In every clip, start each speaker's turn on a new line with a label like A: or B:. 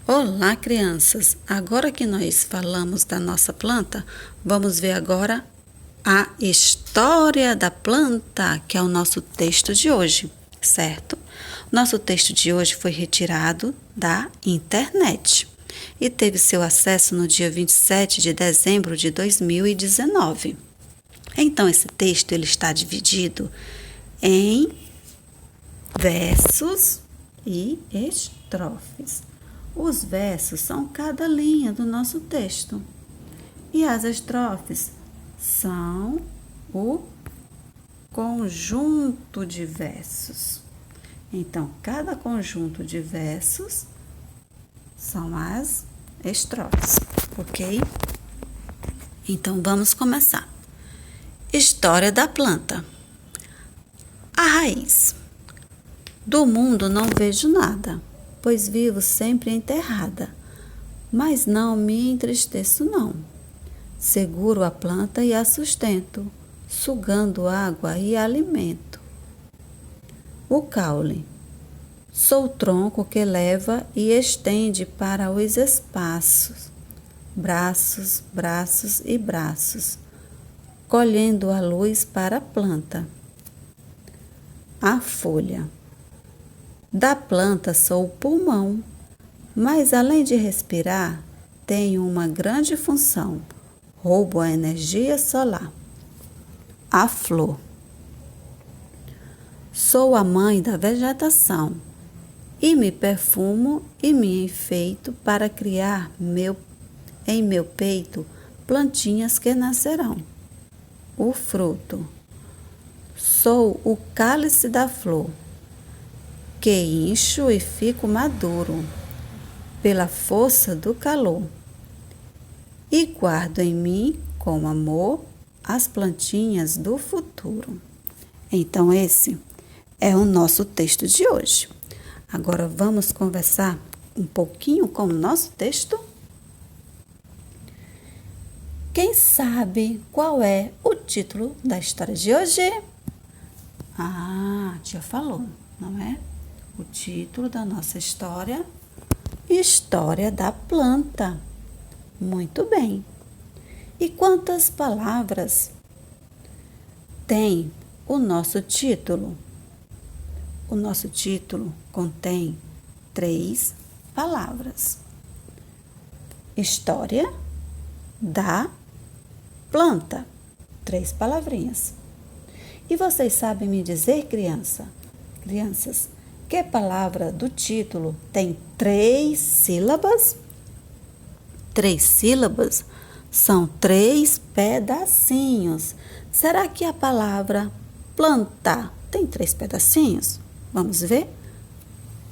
A: Olá, crianças! Agora que nós falamos da nossa planta, vamos ver agora a história da planta, que é o nosso texto de hoje, certo? Nosso texto de hoje foi retirado da internet e teve seu acesso no dia 27 de dezembro de 2019. Então, esse texto ele está dividido em versos e estrofes. Os versos são cada linha do nosso texto e as estrofes são o conjunto de versos. Então, cada conjunto de versos são as estrofes, ok? Então, vamos começar. História da planta. A raiz. Do mundo não vejo nada, pois vivo sempre enterrada. Mas não me entristeço, não. Seguro a planta e a sustento, sugando água e alimento. O caule. Sou o tronco que leva e estende para os espaços, braços, braços e braços, colhendo a luz para a planta. A folha. Da planta sou o pulmão, mas além de respirar, tenho uma grande função, roubo a energia solar. A flor. Sou a mãe da vegetação e me perfumo e me enfeito para criar em meu peito plantinhas que nascerão. O fruto. Sou o cálice da flor, que incho e fico maduro pela força do calor, e guardo em mim com amor as plantinhas do futuro. Então, esse é o nosso texto de hoje. Agora vamos conversar um pouquinho com o nosso texto? Quem sabe qual é o título da história de hoje? A tia falou, não é? O título da nossa história, História da Planta. Muito bem. E quantas palavras tem o nosso título? O nosso título contém 3 palavras. História da planta. 3 palavrinhas. E vocês sabem me dizer, crianças, que palavra do título tem 3 sílabas? 3 sílabas são 3 pedacinhos. Será que a palavra planta tem 3 pedacinhos? Vamos ver?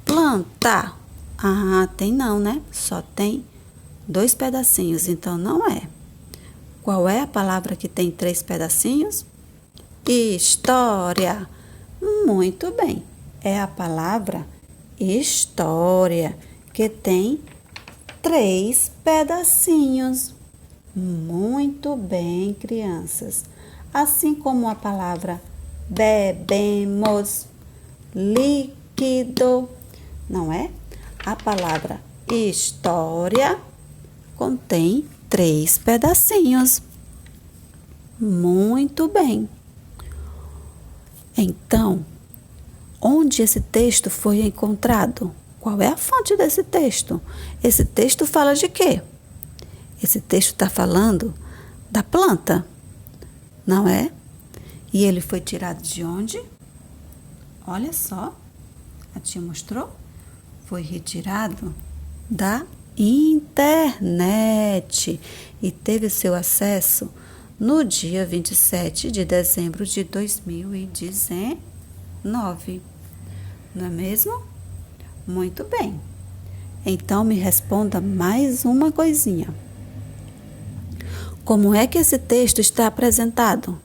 A: Planta. Ah, tem não, né? Só tem 2 pedacinhos, então não é. Qual é a palavra que tem 3 pedacinhos? História. Muito bem. É a palavra história, que tem 3 pedacinhos. Muito bem, crianças. Assim como a palavra bebemos, líquido, não é? A palavra história contém 3 pedacinhos. Muito bem. Então, onde esse texto foi encontrado? Qual é a fonte desse texto? Esse texto fala de quê? Esse texto está falando da planta, não é? E ele foi tirado de onde? Olha só, a tia mostrou. Foi retirado da internet e teve seu acesso no dia 27 de dezembro de 2019. Não é mesmo? Muito bem. Então, me responda mais uma coisinha. Como é que esse texto está apresentado?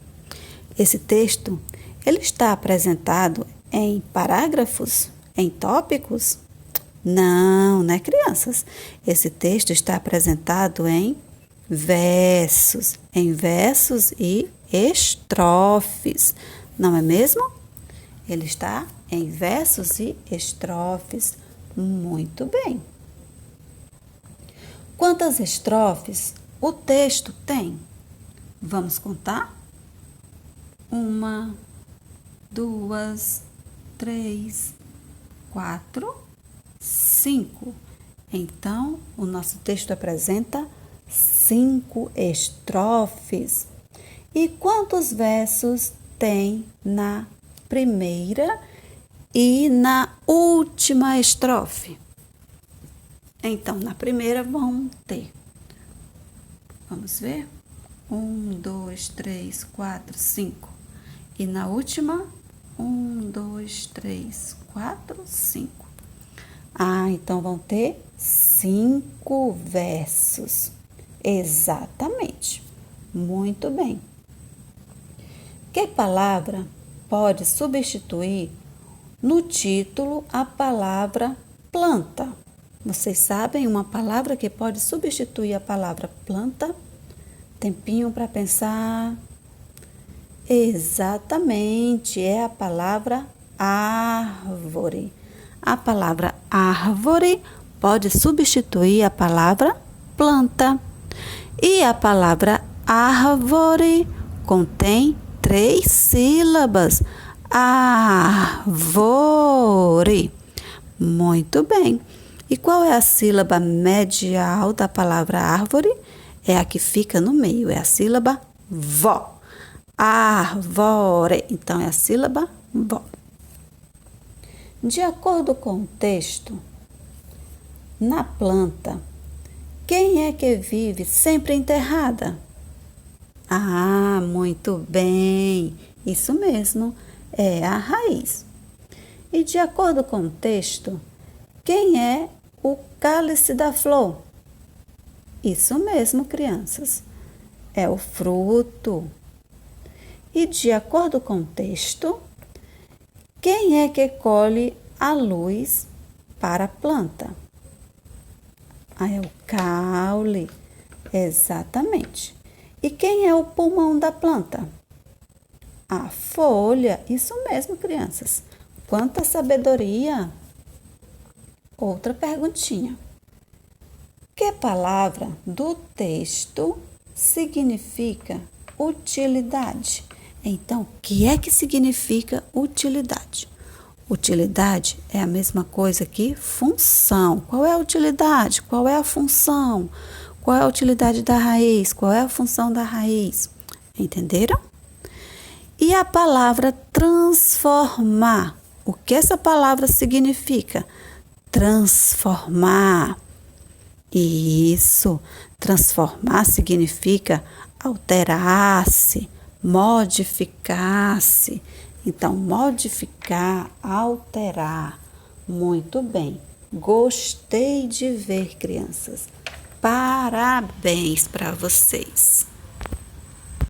A: Esse texto, ele está apresentado em parágrafos? Em tópicos? Não, né, crianças? Esse texto está apresentado em versos e estrofes, não é mesmo? Ele está em versos e estrofes. Muito bem. Quantas estrofes o texto tem? Vamos contar? 1, 2, 3, 4, 5. Então, o nosso texto apresenta 5 estrofes. E quantos versos tem na primeira e na última estrofe? Então, na primeira vão ter, vamos ver, 1, 2, 3, 4, 5. E na última, 1, 2, 3, 4, 5. Então vão ter 5 versos. Exatamente. Muito bem. Que palavra pode substituir no título a palavra planta? Vocês sabem uma palavra que pode substituir a palavra planta? Tempinho para pensar. Exatamente, é a palavra árvore. A palavra árvore pode substituir a palavra planta. E a palavra árvore contém 3 sílabas. Árvore. Muito bem. E qual é a sílaba medial da palavra árvore? É a que fica no meio, é a sílaba vó. Árvore. Então, é a sílaba vó. De acordo com o texto, na planta, quem é que vive sempre enterrada? Muito bem. Isso mesmo, é a raiz. E de acordo com o texto, quem é o cálice da flor? Isso mesmo, crianças, é o fruto. E de acordo com o texto, quem é que colhe a luz para a planta? É o caule. Exatamente. E quem é o pulmão da planta? A folha. Isso mesmo, crianças. Quanta sabedoria! Outra perguntinha. Que palavra do texto significa utilidade? Então, o que é que significa utilidade? Utilidade é a mesma coisa que função. Qual é a utilidade? Qual é a função? Qual é a utilidade da raiz? Qual é a função da raiz? Entenderam? E a palavra transformar? O que essa palavra significa? Transformar. Isso. Transformar significa alterar-se, modificar-se. Então, modificar, alterar. Muito bem. Gostei de ver, crianças. Parabéns para vocês.